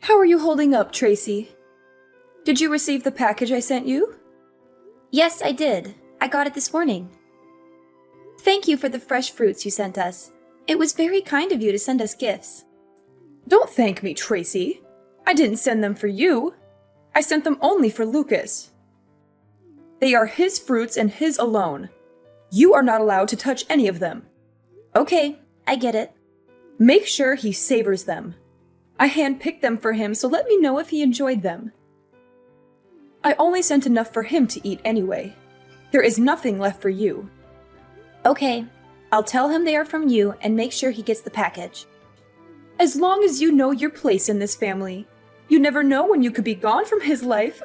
How are you holding up, Tracy? Did you receive the package I sent you? Yes, I did. I got it this morning. Thank you for the fresh fruits you sent us. It was very kind of you to send us gifts. Don't thank me, Tracy. I didn't send them for you. I sent them only for Lucas. They are his fruits and his alone. You are not allowed to touch any of them. Okay, I get it. Make sure he savors them. I handpicked them for him, so let me know if he enjoyed them. I only sent enough for him to eat anyway. There is nothing left for you. Okay, I'll tell him they are from you and make sure he gets the package. As long as you know your place in this family. You never know when you could be gone from his life.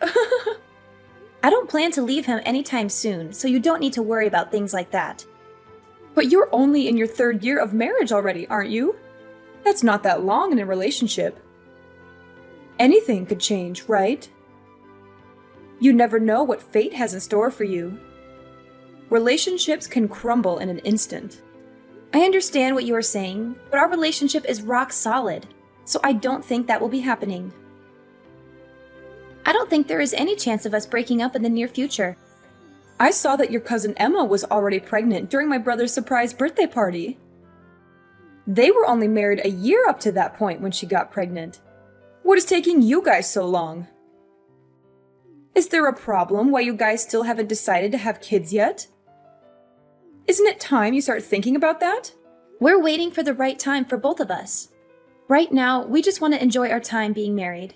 I don't plan to leave him anytime soon, so you don't need to worry about things like that. But you're only in your 3rd year of marriage already, aren't you? That's not that long in a relationship. Anything could change, right? You never know what fate has in store for you. Relationships can crumble in an instant. I understand what you are saying, but our relationship is rock solid, so I don't think that will be happening. I don't think there is any chance of us breaking up in the near future. I saw that your cousin Emma was already pregnant during my brother's surprise birthday party. They were only married a year up to that point when she got pregnant. What is taking you guys so long? Is there a problem why you guys still haven't decided to have kids yet? Isn't it time you start thinking about that? We're waiting for the right time for both of us. Right now, we just want to enjoy our time being married.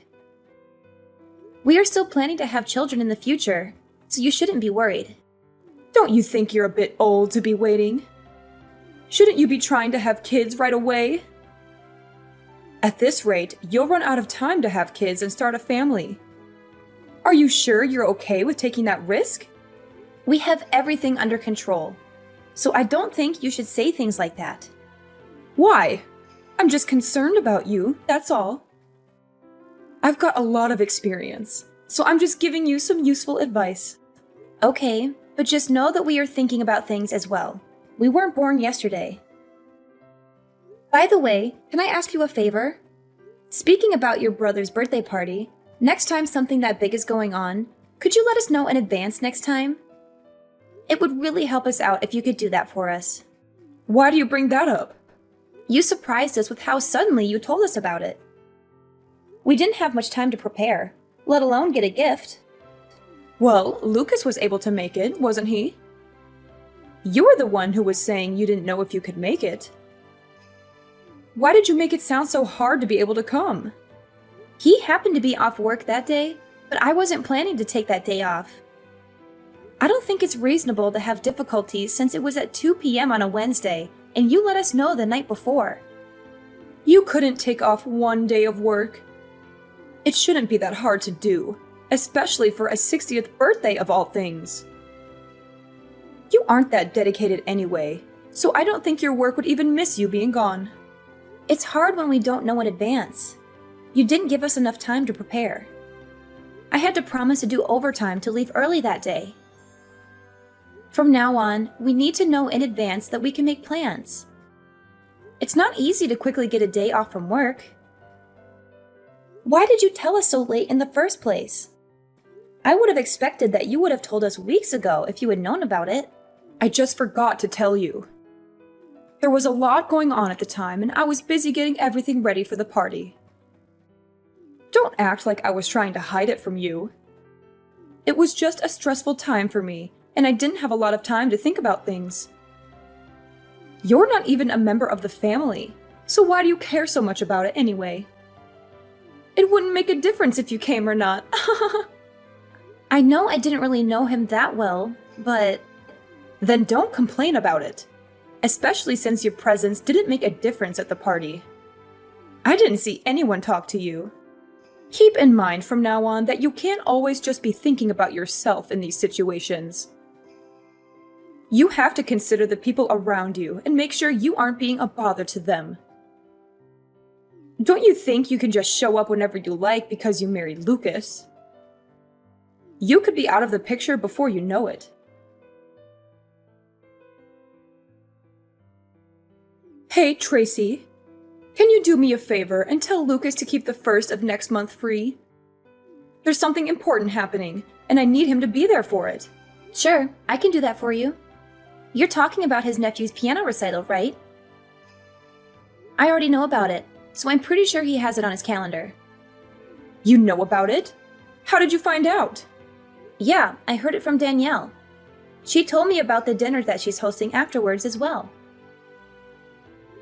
We are still planning to have children in the future, so you shouldn't be worried. Don't you think you're a bit old to be waiting? Shouldn't you be trying to have kids right away? At this rate, you'll run out of time to have kids and start a family. Are you sure you're okay with taking that risk? We have everything under control, so I don't think you should say things like that. Why? I'm just concerned about you, that's all. I've got a lot of experience, so I'm just giving you some useful advice. Okay, but just know that we are thinking about things as well. We weren't born yesterday. By the way, can I ask you a favor? Speaking about your brother's birthday party, next time something that big is going on, could you let us know in advance next time? It would really help us out if you could do that for us. Why do you bring that up? You surprised us with how suddenly you told us about it. We didn't have much time to prepare, let alone get a gift. Well, Lucas was able to make it, wasn't he? You were the one who was saying you didn't know if you could make it. Why did you make it sound so hard to be able to come? He happened to be off work that day, but I wasn't planning to take that day off. I don't think it's reasonable to have difficulties since it was at 2 p.m. on a Wednesday, and you let us know the night before. You couldn't take off one day of work. It shouldn't be that hard to do, especially for a 60th birthday of all things. You aren't that dedicated anyway, so I don't think your work would even miss you being gone. It's hard when we don't know in advance. You didn't give us enough time to prepare. I had to promise to do overtime to leave early that day. From now on, we need to know in advance that we can make plans. It's not easy to quickly get a day off from work. Why did you tell us so late in the first place? I would have expected that you would have told us weeks ago if you had known about it. I just forgot to tell you. There was a lot going on at the time, and I was busy getting everything ready for the party. Don't act like I was trying to hide it from you. It was just a stressful time for me, and I didn't have a lot of time to think about things. You're not even a member of the family, so why do you care so much about it anyway? It wouldn't make a difference if you came or not. I know I didn't really know him that well, but... Then don't complain about it, especially since your presence didn't make a difference at the party. I didn't see anyone talk to you. Keep in mind from now on that you can't always just be thinking about yourself in these situations. You have to consider the people around you and make sure you aren't being a bother to them. Don't you think you can just show up whenever you like because you married Lucas? You could be out of the picture before you know it. Hey, Tracy. Can you do me a favor and tell Lucas to keep the 1st of next month free? There's something important happening, and I need him to be there for it. Sure, I can do that for you. You're talking about his nephew's piano recital, right? I already know about it, so I'm pretty sure he has it on his calendar. You know about it? How did you find out? Yeah, I heard it from Danielle. She told me about the dinner that she's hosting afterwards as well.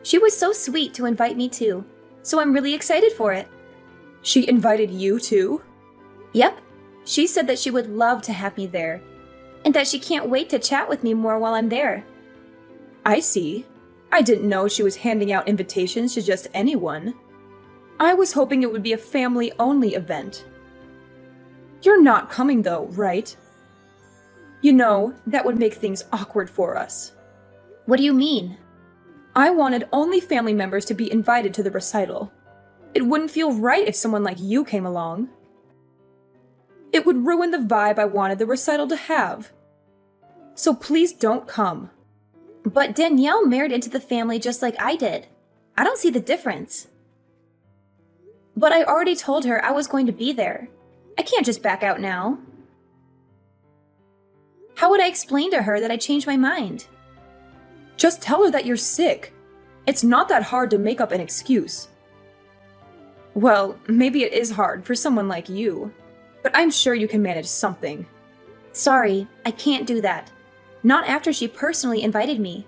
She was so sweet to invite me too, so I'm really excited for it. She invited you too? Yep, she said that she would love to have me there, and that she can't wait to chat with me more while I'm there. I see. I didn't know she was handing out invitations to just anyone. I was hoping it would be a family-only event. You're not coming though, right? You know, that would make things awkward for us. What do you mean? I wanted only family members to be invited to the recital. It wouldn't feel right if someone like you came along. It would ruin the vibe I wanted the recital to have. So please don't come. But Danielle married into the family just like I did. I don't see the difference. But I already told her I was going to be there. I can't just back out now. How would I explain to her that I changed my mind? Just tell her that you're sick. It's not that hard to make up an excuse. Well, maybe it is hard for someone like you, but I'm sure you can manage something. Sorry, I can't do that. Not after she personally invited me.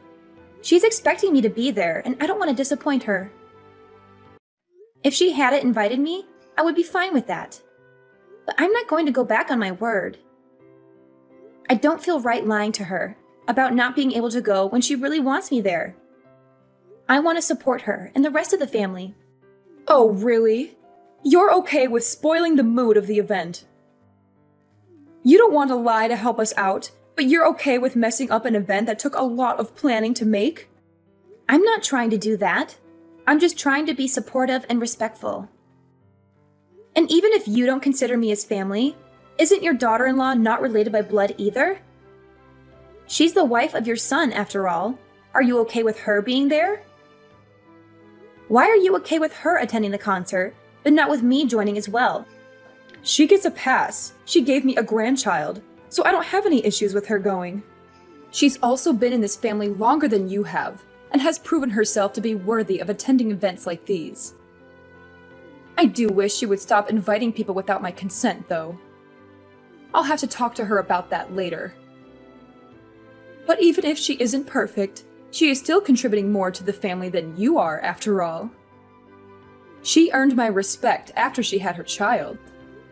She's expecting me to be there, and I don't want to disappoint her. If she hadn't invited me, I would be fine with that. But I'm not going to go back on my word. I don't feel right lying to her about not being able to go when she really wants me there. I want to support her and the rest of the family. Oh, really? You're okay with spoiling the mood of the event? You don't want to lie to help us out, but you're okay with messing up an event that took a lot of planning to make? I'm not trying to do that. I'm just trying to be supportive and respectful. And even if you don't consider me as family, isn't your daughter-in-law not related by blood either? She's the wife of your son, after all. Are you okay with her being there? Why are you okay with her attending the concert, but not with me joining as well? She gets a pass. She gave me a grandchild, so I don't have any issues with her going. She's also been in this family longer than you have, and has proven herself to be worthy of attending events like these. I do wish she would stop inviting people without my consent, though. I'll have to talk to her about that later. But even if she isn't perfect, she is still contributing more to the family than you are, after all. She earned my respect after she had her child.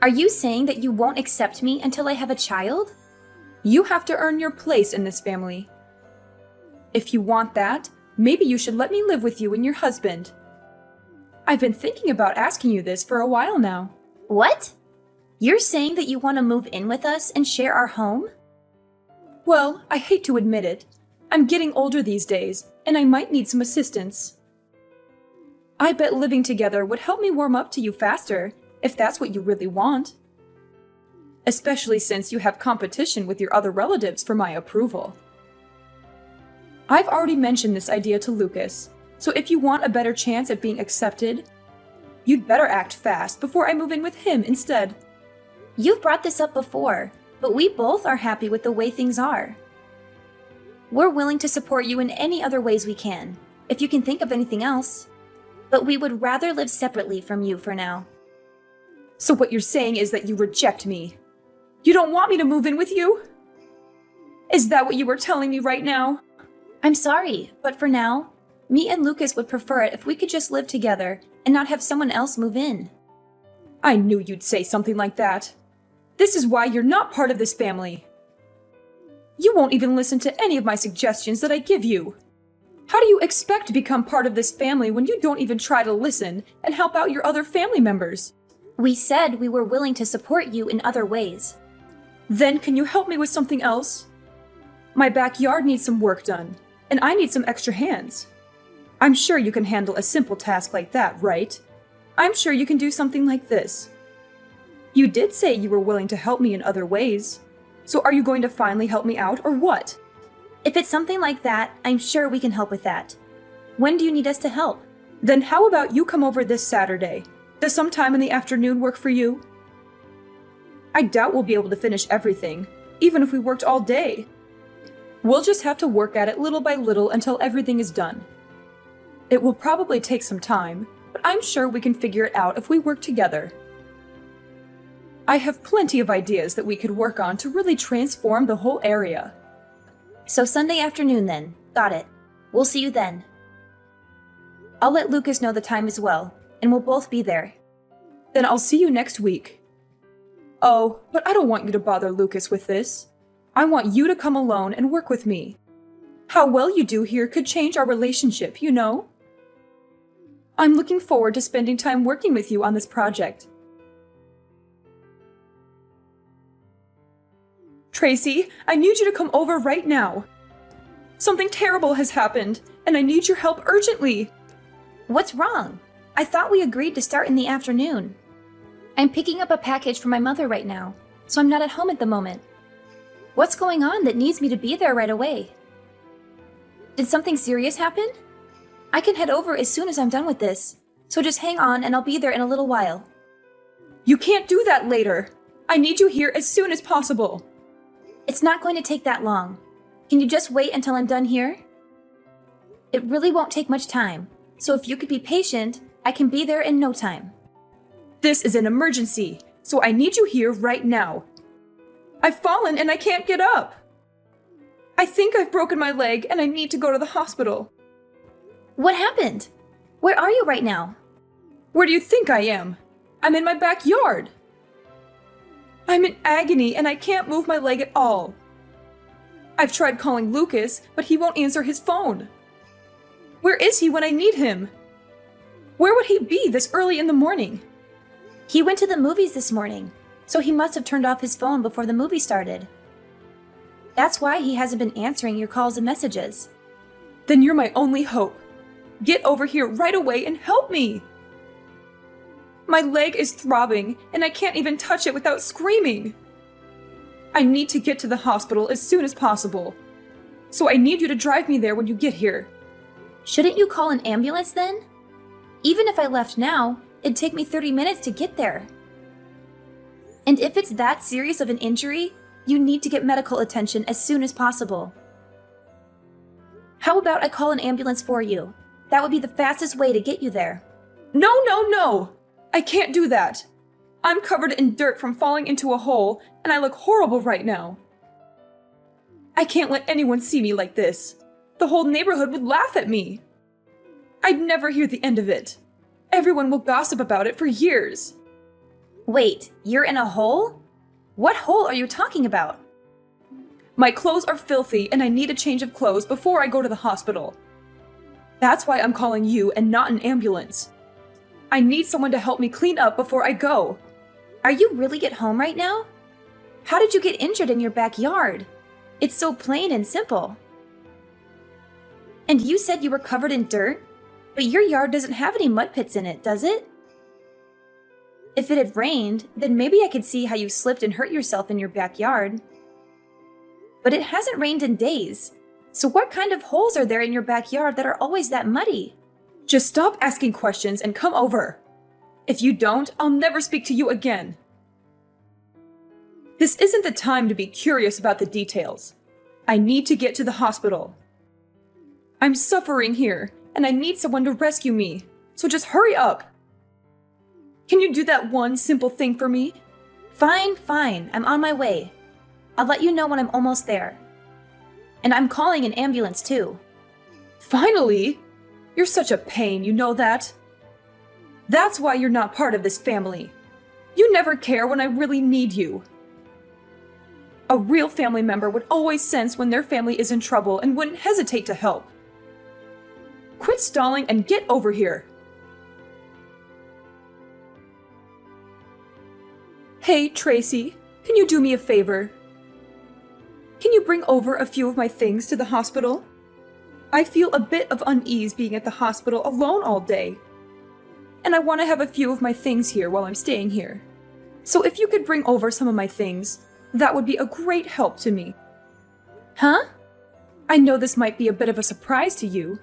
Are you saying that you won't accept me until I have a child? You have to earn your place in this family. If you want that, maybe you should let me live with you and your husband. I've been thinking about asking you this for a while now. What? You're saying that you want to move in with us and share our home? Well, I hate to admit it. I'm getting older these days, and I might need some assistance. I bet living together would help me warm up to you faster, if that's what you really want. Especially since you have competition with your other relatives for my approval. I've already mentioned this idea to Lucas, so if you want a better chance at being accepted, you'd better act fast before I move in with him instead. You've brought this up before, but we both are happy with the way things are. We're willing to support you in any other ways we can, if you can think of anything else. But we would rather live separately from you for now. So what you're saying is that you reject me. You don't want me to move in with you? Is that what you were telling me right now? I'm sorry, but for now, me and Lucas would prefer it if we could just live together and not have someone else move in. I knew you'd say something like that. This is why you're not part of this family. You won't even listen to any of my suggestions that I give you. How do you expect to become part of this family when you don't even try to listen and help out your other family members? We said we were willing to support you in other ways. Then can you help me with something else? My backyard needs some work done, and I need some extra hands. I'm sure you can handle a simple task like that, right? I'm sure you can do something like this. You did say you were willing to help me in other ways. So are you going to finally help me out, or what? If it's something like that, I'm sure we can help with that. When do you need us to help? Then how about you come over this Saturday? Does some time in the afternoon work for you? I doubt we'll be able to finish everything, even if we worked all day. We'll just have to work at it little by little until everything is done. It will probably take some time, but I'm sure we can figure it out if we work together. I have plenty of ideas that we could work on to really transform the whole area. So Sunday afternoon then. Got it. We'll see you then. I'll let Lucas know the time as well, and we'll both be there. Then I'll see you next week. Oh, but I don't want you to bother Lucas with this. I want you to come alone and work with me. How well you do here could change our relationship, you know? I'm looking forward to spending time working with you on this project. Tracy, I need you to come over right now. Something terrible has happened, and I need your help urgently. What's wrong? I thought we agreed to start in the afternoon. I'm picking up a package for my mother right now, so I'm not at home at the moment. What's going on that needs me to be there right away? Did something serious happen? I can head over as soon as I'm done with this, so just hang on and I'll be there in a little while. You can't do that later. I need you here as soon as possible. It's not going to take that long. Can you just wait until I'm done here? It really won't take much time, so if you could be patient, I can be there in no time. This is an emergency, so I need you here right now. I've fallen and I can't get up. I think I've broken my leg and I need to go to the hospital. What happened? Where are you right now? Where do you think I am? I'm in my backyard. I'm in agony and I can't move my leg at all. I've tried calling Lucas, but he won't answer his phone. Where is he when I need him? Where would he be this early in the morning? He went to the movies this morning, so he must have turned off his phone before the movie started. That's why he hasn't been answering your calls and messages. Then you're my only hope. Get over here right away and help me! My leg is throbbing, and I can't even touch it without screaming. I need to get to the hospital as soon as possible. So I need you to drive me there when you get here. Shouldn't you call an ambulance then? Even if I left now, it'd take me 30 minutes to get there. And if it's that serious of an injury, you need to get medical attention as soon as possible. How about I call an ambulance for you? That would be the fastest way to get you there. No! I can't do that. I'm covered in dirt from falling into a hole, and I look horrible right now. I can't let anyone see me like this. The whole neighborhood would laugh at me. I'd never hear the end of it. Everyone will gossip about it for years. Wait, you're in a hole? What hole are you talking about? My clothes are filthy, and I need a change of clothes before I go to the hospital. That's why I'm calling you and not an ambulance. I need someone to help me clean up before I go. Are you really at home right now? How did you get injured in your backyard? It's so plain and simple. And you said you were covered in dirt? But your yard doesn't have any mud pits in it, does it? If it had rained, then maybe I could see how you slipped and hurt yourself in your backyard. But it hasn't rained in days. So what kind of holes are there in your backyard that are always that muddy? Just stop asking questions and come over. If you don't, I'll never speak to you again. This isn't the time to be curious about the details. I need to get to the hospital. I'm suffering here, and I need someone to rescue me, so just hurry up. Can you do that one simple thing for me? Fine, I'm on my way. I'll let you know when I'm almost there. And I'm calling an ambulance too. Finally! You're such a pain, you know that? That's why you're not part of this family. You never care when I really need you. A real family member would always sense when their family is in trouble and wouldn't hesitate to help. Quit stalling and get over here. Hey, Tracy, can you do me a favor? Can you bring over a few of my things to the hospital? I feel a bit of unease being at the hospital alone all day. And I want to have a few of my things here while I'm staying here. So if you could bring over some of my things, that would be a great help to me. Huh? I know this might be a bit of a surprise to you.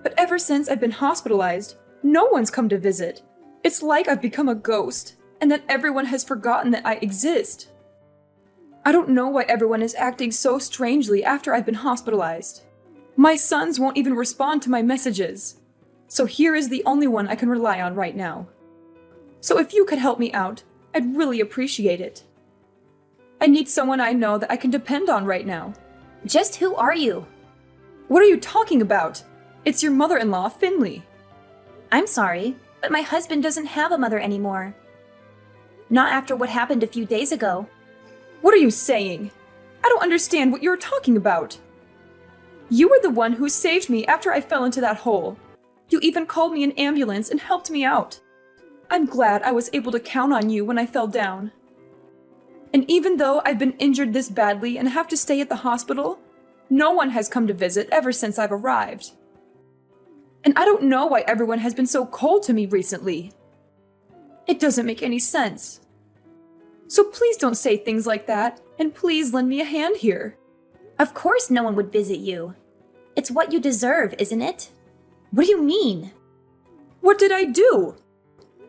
But ever since I've been hospitalized, no one's come to visit. It's like I've become a ghost, and that everyone has forgotten that I exist. I don't know why everyone is acting so strangely after I've been hospitalized. My sons won't even respond to my messages. So here is the only one I can rely on right now. So if you could help me out, I'd really appreciate it. I need someone I know that I can depend on right now. Just who are you? What are you talking about? It's your mother-in-law, Finley. I'm sorry, but my husband doesn't have a mother anymore. Not after what happened a few days ago. What are you saying? I don't understand what you're talking about. You were the one who saved me after I fell into that hole. You even called me an ambulance and helped me out. I'm glad I was able to count on you when I fell down. And even though I've been injured this badly and have to stay at the hospital, no one has come to visit ever since I've arrived. And I don't know why everyone has been so cold to me recently. It doesn't make any sense. So please don't say things like that, and please lend me a hand here. Of course no one would visit you. It's what you deserve, isn't it? What do you mean? What did I do?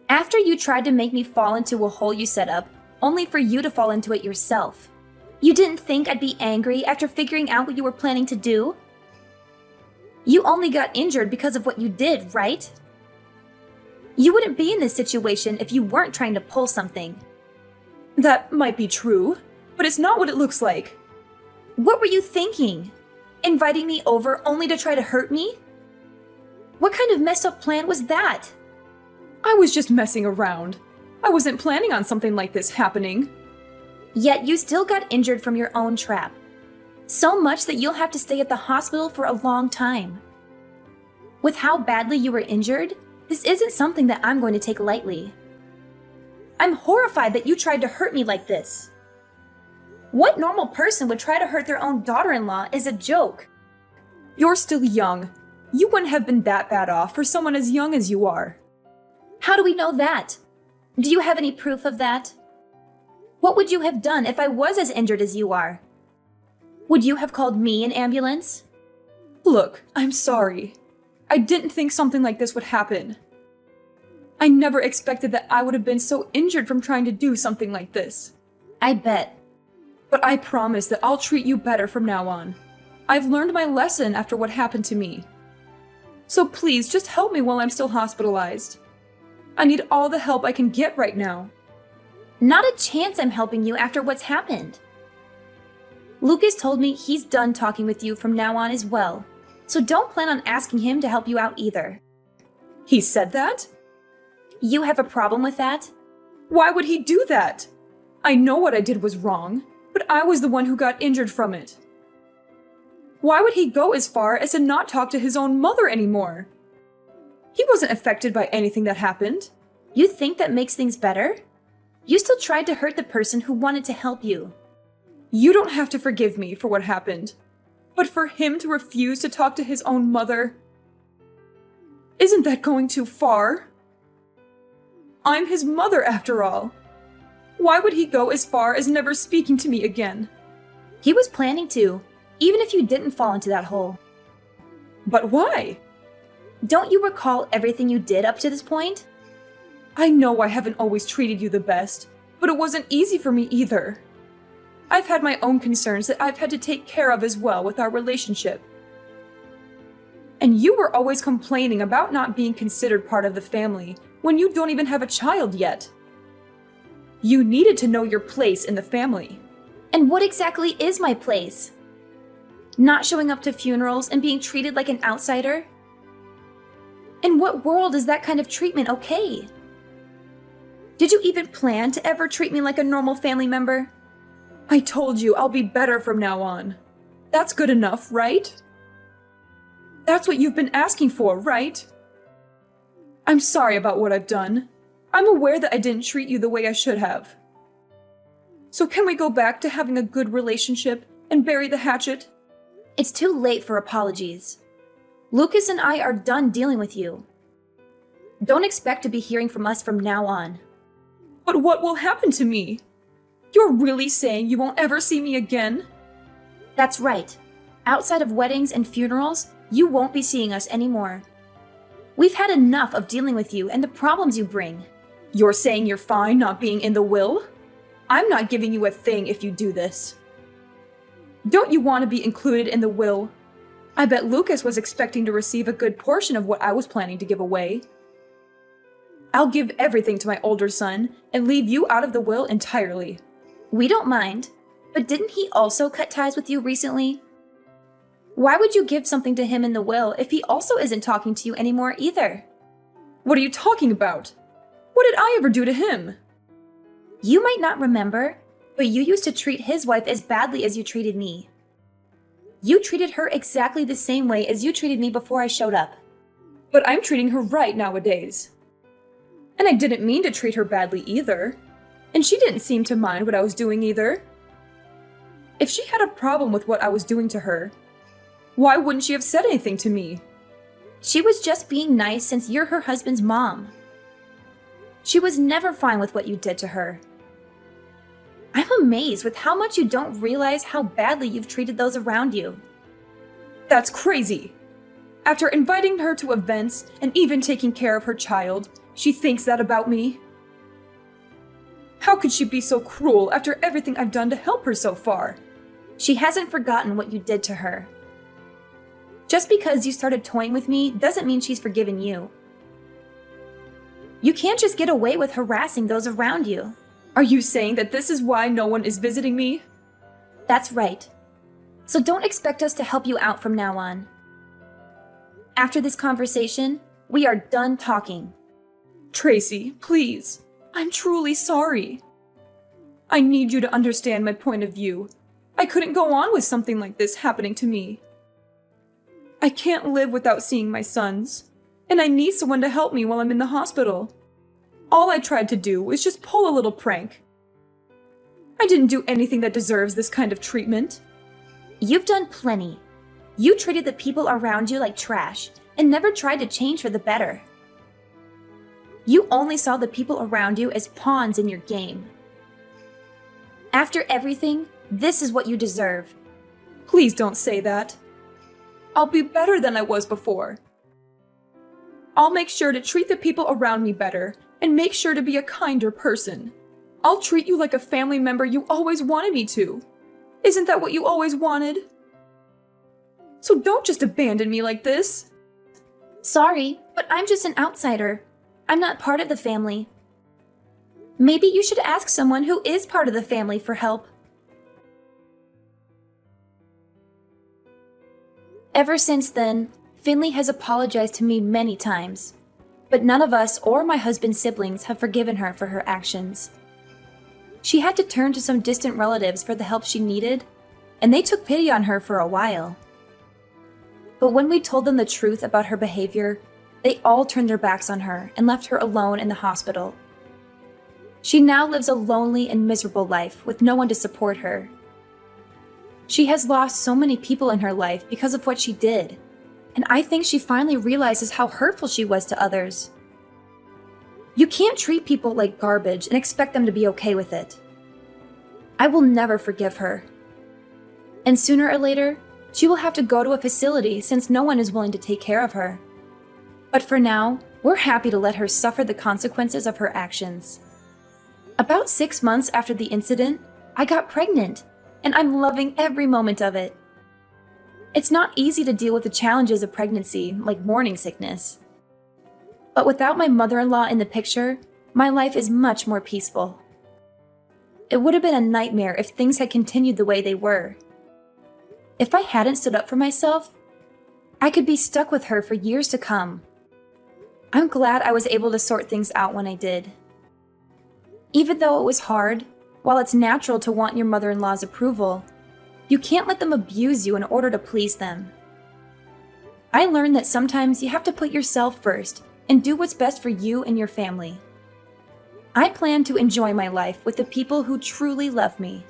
After you tried to make me fall into a hole you set up, only for you to fall into it yourself. You didn't think I'd be angry after figuring out what you were planning to do? You only got injured because of what you did, right? You wouldn't be in this situation if you weren't trying to pull something. That might be true, but it's not what it looks like. What were you thinking? Inviting me over only to try to hurt me? What kind of messed up plan was that? I was just messing around. I wasn't planning on something like this happening. Yet you still got injured from your own trap. So much that you'll have to stay at the hospital for a long time. With how badly you were injured, this isn't something that I'm going to take lightly. I'm horrified that you tried to hurt me like this. What normal person would try to hurt their own daughter-in-law is a joke. You're still young. You wouldn't have been that bad off for someone as young as you are. How do we know that? Do you have any proof of that? What would you have done if I was as injured as you are? Would you have called me an ambulance? Look, I'm sorry. I didn't think something like this would happen. I never expected that I would have been so injured from trying to do something like this. I bet. But I promise that I'll treat you better from now on. I've learned my lesson after what happened to me. So please, just help me while I'm still hospitalized. I need all the help I can get right now. Not a chance I'm helping you after what's happened. Lucas told me he's done talking with you from now on as well, so don't plan on asking him to help you out either. He said that? You have a problem with that? Why would he do that? I know what I did was wrong, but I was the one who got injured from it. Why would he go as far as to not talk to his own mother anymore? He wasn't affected by anything that happened. You think that makes things better? You still tried to hurt the person who wanted to help you. You don't have to forgive me for what happened, but for him to refuse to talk to his own mother, isn't that going too far? I'm his mother after all. Why would he go as far as never speaking to me again? He was planning to, even if you didn't fall into that hole. But why? Don't you recall everything you did up to this point? I know I haven't always treated you the best, but it wasn't easy for me either. I've had my own concerns that I've had to take care of as well with our relationship. And you were always complaining about not being considered part of the family when you don't even have a child yet. You needed to know your place in the family. And what exactly is my place? Not showing up to funerals and being treated like an outsider? In what world is that kind of treatment okay? Did you even plan to ever treat me like a normal family member? I told you I'll be better from now on. That's good enough, right? That's what you've been asking for, right? I'm sorry about what I've done. I'm aware that I didn't treat you the way I should have. So can we go back to having a good relationship and bury the hatchet? It's too late for apologies. Lucas and I are done dealing with you. Don't expect to be hearing from us from now on. But what will happen to me? You're really saying you won't ever see me again? That's right. Outside of weddings and funerals, You won't be seeing us anymore. We've had enough of dealing with you and the problems you bring. You're saying you're fine not being in the will? I'm not giving you a thing if you do this. Don't you want to be included in the will? I bet Lucas was expecting to receive a good portion of what I was planning to give away. I'll give everything to my older son and leave you out of the will entirely. We don't mind, but didn't he also cut ties with you recently? Why would you give something to him in the will if he also isn't talking to you anymore either? What are you talking about? What did I ever do to him? You might not remember, but you used to treat his wife as badly as you treated me. You treated her exactly the same way as you treated me before I showed up. But I'm treating her right nowadays. And I didn't mean to treat her badly either. And she didn't seem to mind what I was doing either. If she had a problem with what I was doing to her, why wouldn't she have said anything to me? She was just being nice since you're her husband's mom. She was never fine with what you did to her. I'm amazed with how much you don't realize how badly you've treated those around you. That's crazy. After inviting her to events and even taking care of her child, she thinks that about me. How could she be so cruel after everything I've done to help her so far? She hasn't forgotten what you did to her. Just because you started toying with me doesn't mean she's forgiven you. You can't just get away with harassing those around you. Are you saying that this is why no one is visiting me? That's right. So don't expect us to help you out from now on. After this conversation, we are done talking. Tracy, please. I'm truly sorry. I need you to understand my point of view. I couldn't go on with something like this happening to me. I can't live without seeing my sons, and I need someone to help me while I'm in the hospital. All I tried to do was just pull a little prank. I didn't do anything that deserves this kind of treatment. You've done plenty. You treated the people around you like trash and never tried to change for the better. You only saw the people around you as pawns in your game. After everything, this is what you deserve. Please don't say that. I'll be better than I was before. I'll make sure to treat the people around me better and make sure to be a kinder person. I'll treat you like a family member you always wanted me to. Isn't that what you always wanted? So don't just abandon me like this. Sorry, but I'm just an outsider. I'm not part of the family. Maybe you should ask someone who is part of the family for help. Ever since then, Finley has apologized to me many times, but none of us or my husband's siblings have forgiven her for her actions. She had to turn to some distant relatives for the help she needed, and they took pity on her for a while. But when we told them the truth about her behavior, they all turned their backs on her and left her alone in the hospital. She now lives a lonely and miserable life with no one to support her. She has lost so many people in her life because of what she did, and I think she finally realizes how hurtful she was to others. You can't treat people like garbage and expect them to be okay with it. I will never forgive her. And sooner or later, she will have to go to a facility since no one is willing to take care of her. But for now, we're happy to let her suffer the consequences of her actions. About 6 months after the incident, I got pregnant, and I'm loving every moment of it. It's not easy to deal with the challenges of pregnancy, like morning sickness. But without my mother-in-law in the picture, my life is much more peaceful. It would have been a nightmare if things had continued the way they were. If I hadn't stood up for myself, I could be stuck with her for years to come. I'm glad I was able to sort things out when I did. Even though it was hard, while it's natural to want your mother-in-law's approval, you can't let them abuse you in order to please them. I learned that sometimes you have to put yourself first and do what's best for you and your family. I plan to enjoy my life with the people who truly love me.